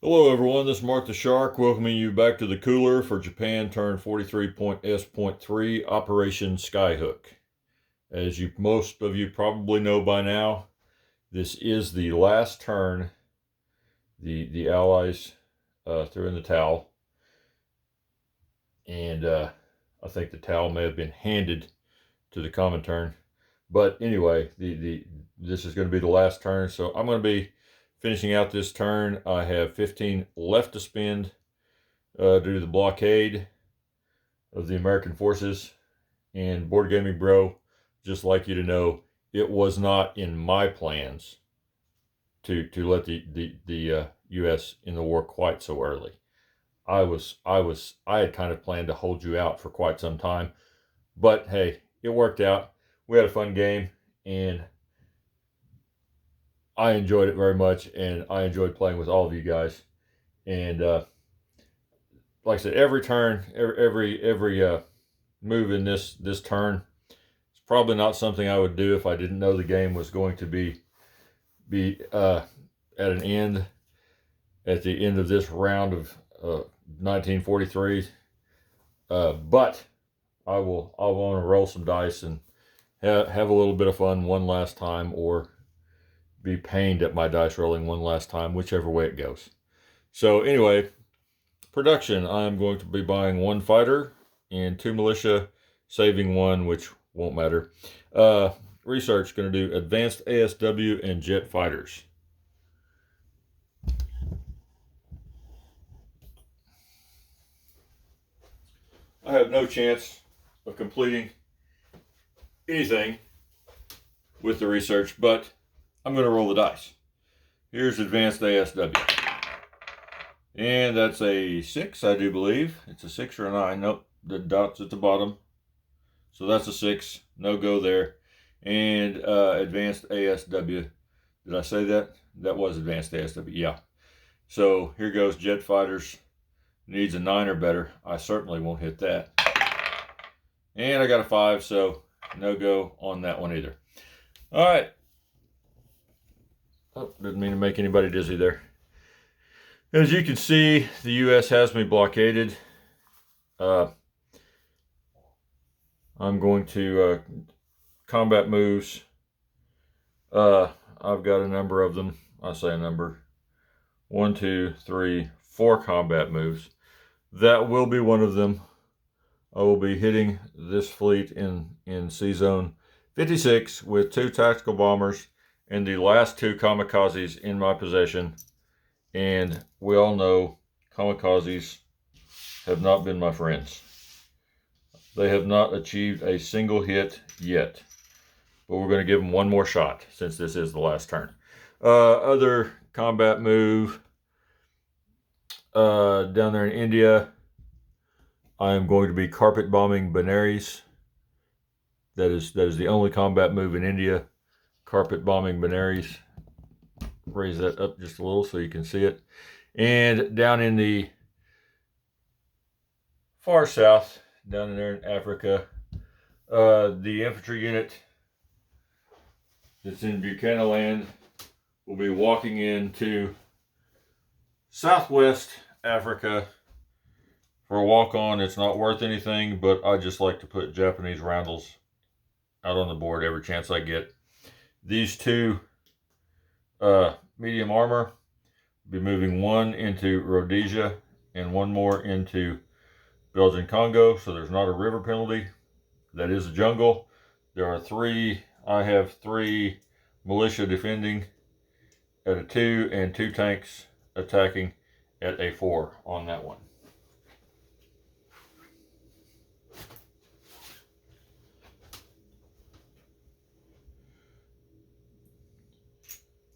Hello everyone, this is Mark the Shark welcoming you back to the cooler for Japan turn 43.S.3 Operation Skyhook. As most of you probably know by now, this is the last turn the Allies threw in the towel. And I think the towel may have been handed to the Comintern. But anyway, this is going to be the last turn, so I'm going to be finishing out this turn. I have 15 left to spend due to the blockade of the American forces. And Board Gaming Bro, just like you to know, it was not in my plans to let the U.S. in the war quite so early. I had kind of planned to hold you out for quite some time, but hey, it worked out. We had a fun game, and I enjoyed it very much, and I enjoyed playing with all of you guys. And like I said, every turn, every move in this turn, it's probably not something I would do if I didn't know the game was going to be at an end at the end of this round of 1943. But I want to roll some dice and have a little bit of fun one last time, or be pained at my dice rolling one last time, whichever way it goes. So anyway, production, I'm going to be buying 1 fighter and 2 militia, saving 1, which won't matter. Research, going to do advanced ASW and jet fighters. I have no chance of completing anything with the research, but I'm going to roll the dice. Here's advanced ASW. And that's a 6, I do believe. It's a 6 or a 9. Nope, the dot's at the bottom. So that's a 6. No go there. And advanced ASW. Did I say that? That was advanced ASW. Yeah. So here goes jet fighters. Needs a 9 or better. I certainly won't hit that. And I got a 5, so no go on that one either. All right. Oh, didn't mean to make anybody dizzy there. As you can see, the U.S. has me blockaded. I'm going to combat moves. I've got a number of them. I say a number. 1, 2, 3, 4 combat moves. That will be one of them. I will be hitting this fleet in Sea Zone 56 with 2 tactical bombers and the last 2 kamikazes in my possession. And we all know kamikazes have not been my friends. They have not achieved a single hit yet. But we're going to give them one more shot since this is the last turn. Other combat move down there in India, I am going to be carpet bombing Benares. That is the only combat move in India. Carpet bombing Benares. Raise that up just a little so you can see it. And down in the far south, down in there in Africa, the infantry unit that's in Buchanan land will be walking into southwest Africa for a walk on. It's not worth anything, but I just like to put Japanese roundels out on the board every chance I get. These 2 medium armor will be moving 1 into Rhodesia and 1 more into Belgian Congo, so there's not a river penalty. That is a jungle. There are 3, I have 3 militia defending at a 2 and 2 tanks attacking at a 4 on that one.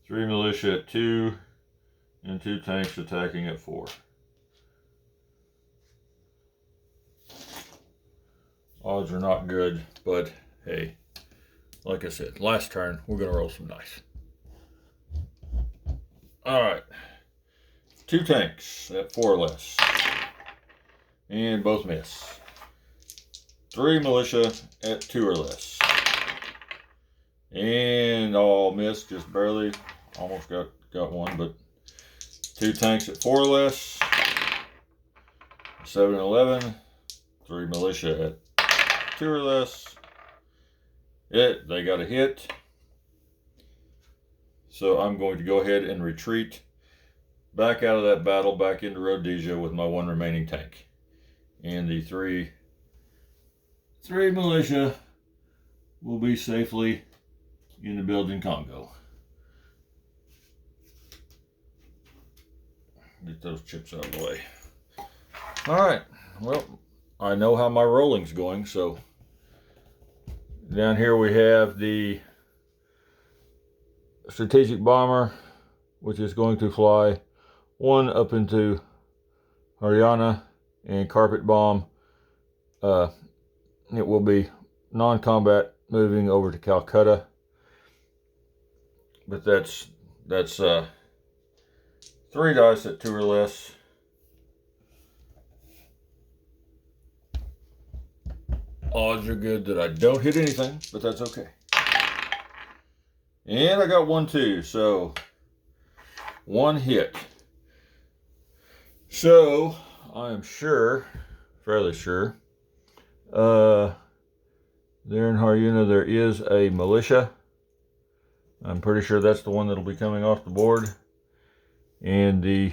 Three militia at 2 and 2 tanks attacking at 4. Odds are not good, but hey, like I said, last turn, we're going to roll some dice. All right. 2 tanks at 4 or less. And both miss. 3 militia at 2 or less. And all missed, just barely. Almost got one, but 2 tanks at 4 or less, 7 and 11, 3 militia at 2 or less. They got a hit. So I'm going to go ahead and retreat back out of that battle, back into Rhodesia with my 1 remaining tank. And the three militia will be safely in the building Congo. Get those chips out of the way. All right, well, I know how my rolling's going, so down here we have the strategic bomber, which is going to fly 1 up into Haryana, and carpet bomb. It will be non-combat moving over to Calcutta, but that's 3 dice at 2 or less. Odds are good that I don't hit anything, but that's okay. And I got 1 too, so 1 hit. So I am fairly sure, there in Haryana there is a militia. I'm pretty sure that's the one that'll be coming off the board. And the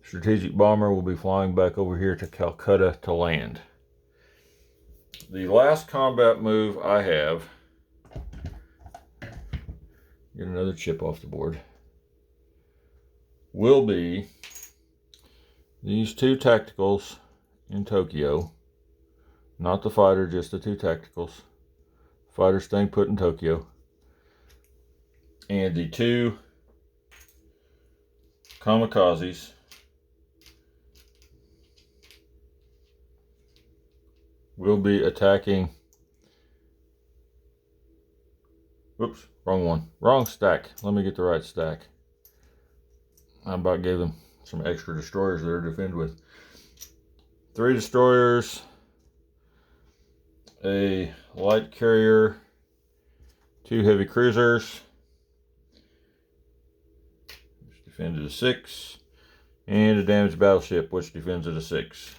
strategic bomber will be flying back over here to Calcutta to land. The last combat move I have, get another chip off the board, will be these 2 tacticals in Tokyo. Not the fighter, just the 2 tacticals. Fighter staying put in Tokyo. And the 2 kamikazes will be attacking. Whoops, wrong one. Wrong stack. Let me get the right stack. I about gave them some extra destroyers there to defend with. 3 destroyers, a light carrier, 2 heavy cruisers, which defends at a 6, and a damaged battleship, which defends at a 6.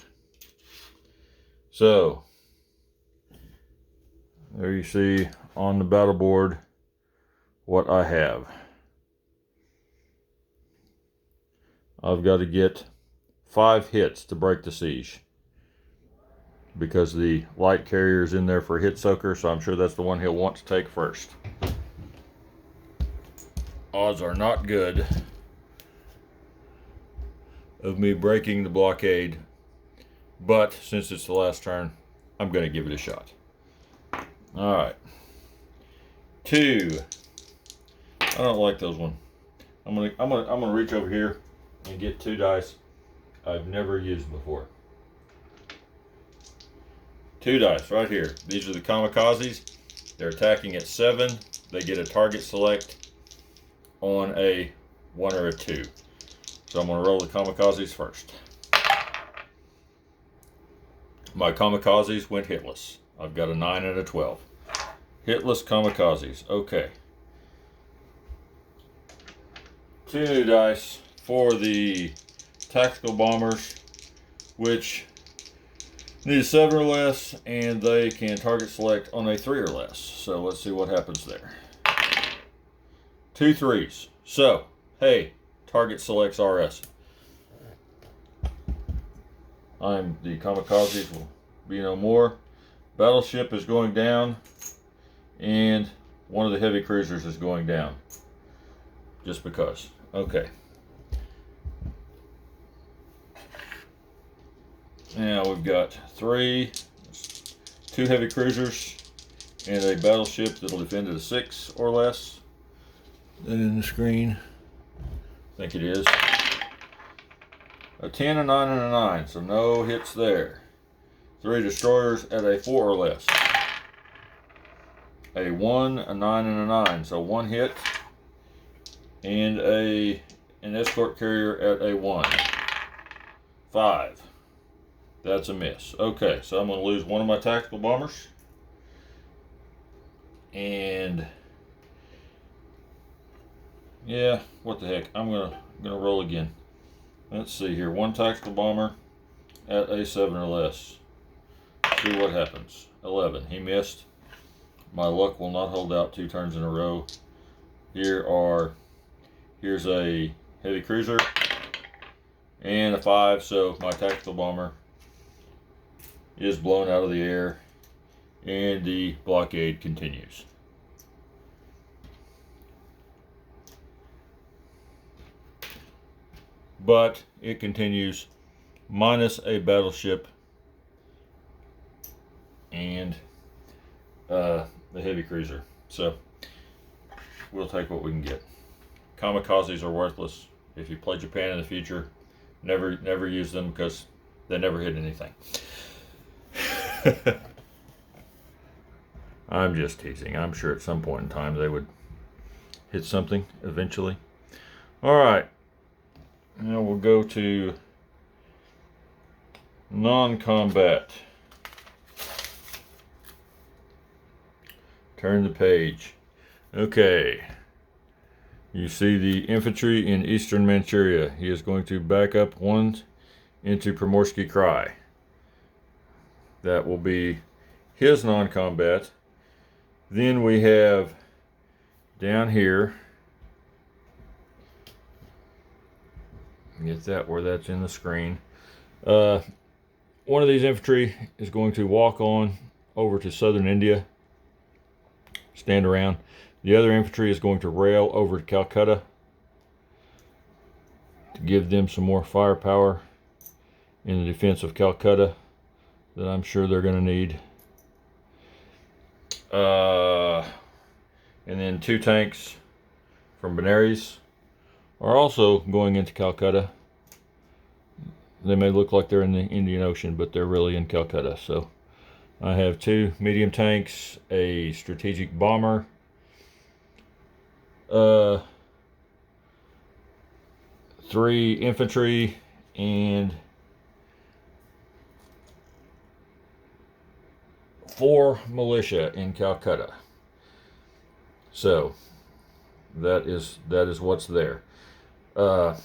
So, there you see on the battle board what I have. I've got to get 5 hits to break the siege, because the light carrier is in there for hit soaker, so I'm sure that's the one he'll want to take first. Odds are not good of me breaking the blockade, but since it's the last turn, I'm going to give it a shot. All right. 2. I don't like those ones. I'm gonna reach over here and get 2 dice I've never used before. 2 dice right here. These are the kamikazes. They're attacking at 7. They get a target select on a 1 or a 2. So I'm going to roll the kamikazes first. My kamikazes went hitless. I've got a 9 and a 12. Hitless kamikazes. Okay. 2 new dice for the tactical bombers, which need a 7 or less, and they can target select on a 3 or less. So let's see what happens there. 2 3s. So, hey, target selects RS. The kamikazes will be no more. Battleship is going down, and one of the heavy cruisers is going down. Just because. Okay. Now we've got 2 heavy cruisers and a battleship that'll defend at a 6 or less. That in the screen. I think it is. A 10, a 9, and a 9, so no hits there. 3 destroyers at a 4 or less. A 1, a 9, and a 9, so 1 hit. And an escort carrier at a 1. 5. That's a miss. Okay, so I'm going to lose one of my tactical bombers. And Yeah, what the heck? I'm gonna roll again. Let's see here. One tactical bomber at a 7 or less. See what happens. 11. He missed. My luck will not hold out 2 turns in a row. Here's a heavy cruiser and a 5, so my tactical bomber is blown out of the air and the blockade continues. But it continues minus a battleship and the heavy cruiser. So we'll take what we can get. Kamikazes are worthless. If you play Japan in the future, never use them because they never hit anything. I'm just teasing. I'm sure at some point in time they would hit something eventually. All right. Now we'll go to non-combat. Turn the page. Okay. You see the infantry in eastern Manchuria. He is going to back up 1 into Primorsky Krai. That will be his non-combat. Then we have down here, get that where that's in the screen. One of these infantry is going to walk on over to southern India, stand around. The other infantry is going to rail over to Calcutta to give them some more firepower in the defense of Calcutta that I'm sure they're going to need. And then 2 tanks from Benares are also going into Calcutta. They may look like they're in the Indian Ocean, but they're really in Calcutta. So I have 2 medium tanks, a strategic bomber, 3 infantry, and 4 militia in Calcutta. So that is what's there. I've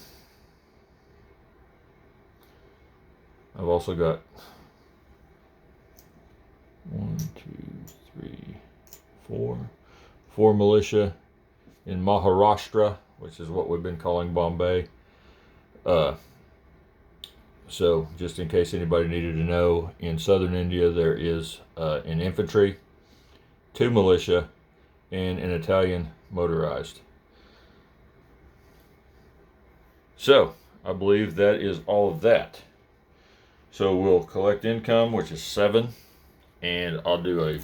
also got 1, 2, 3, 4 militia in Maharashtra, which is what we've been calling Bombay. So just in case anybody needed to know, in southern India there is an infantry, 2 militia, and an Italian motorized. So I believe that is all of that. So we'll collect income, which is 7, and I'll do a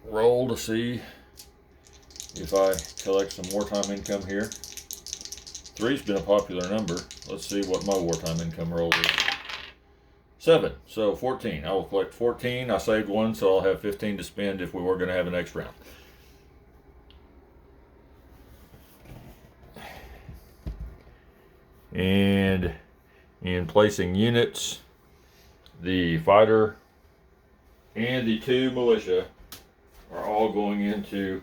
roll to see if I collect some wartime income here. 3's been a popular number. Let's see what my wartime income roll is. 7, so 14. I will collect 14. I saved 1, so I'll have 15 to spend if we were going to have a next round. And in placing units, the fighter and the 2 militia are all going into,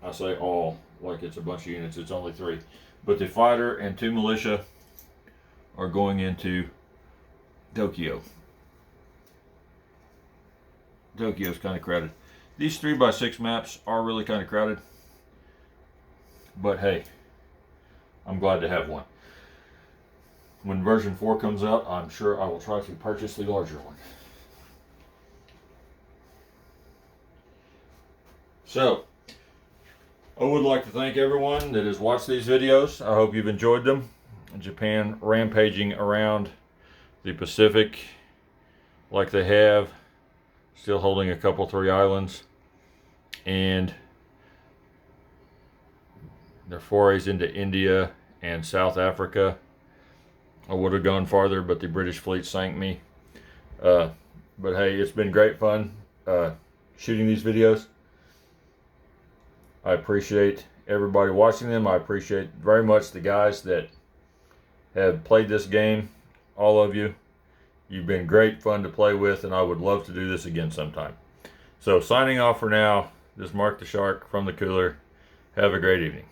I say all like it's a bunch of units, it's only 3, but the fighter and 2 militia are going into Tokyo. Tokyo's kind of crowded. These 3x6 maps are really kind of crowded, but hey, I'm glad to have one. When version 4 comes out, I'm sure I will try to purchase the larger one. So, I would like to thank everyone that has watched these videos. I hope you've enjoyed them. Japan rampaging around the Pacific like they have, still holding a couple, 3 islands, and their forays into India and South Africa. I would have gone farther, but the British fleet sank me. But hey, it's been great fun shooting these videos. I appreciate everybody watching them. I appreciate very much the guys that have played this game. All of you. You've been great fun to play with, and I would love to do this again sometime. So signing off for now, This is Mark the Shark from the cooler. Have a great evening.